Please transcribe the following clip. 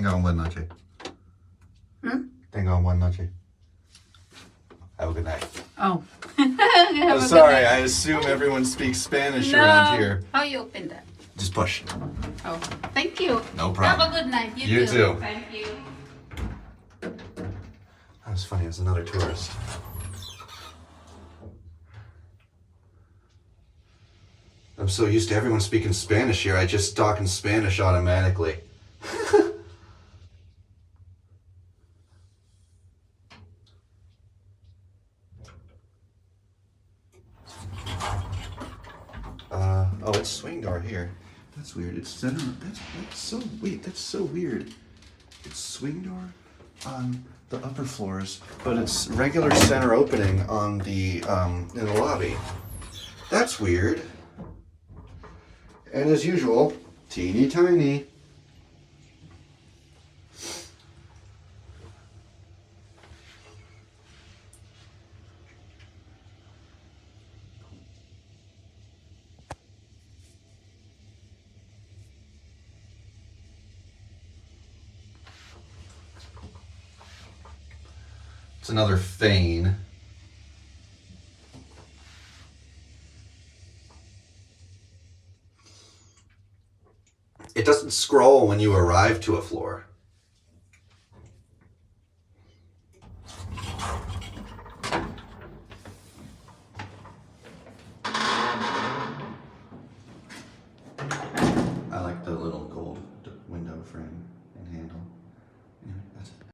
Tenga un buen noche. Tenga un buen noche. Have a good night. Oh. Oh, sorry, I assume everyone speaks Spanish around here. How you open that? Just push. Oh, thank you. No problem. Have a good night. You too. Thank you. That was funny, it was another tourist. I'm so used to everyone speaking Spanish here, I just talk in Spanish automatically. Oh, it's swing door here. That's weird. It's center. That's so weird. That's so weird. It's swing door on the upper floors, but it's regular center opening on the in the lobby. That's weird. And as usual, teeny tiny. It's another Fain. It doesn't scroll when you arrive to a floor.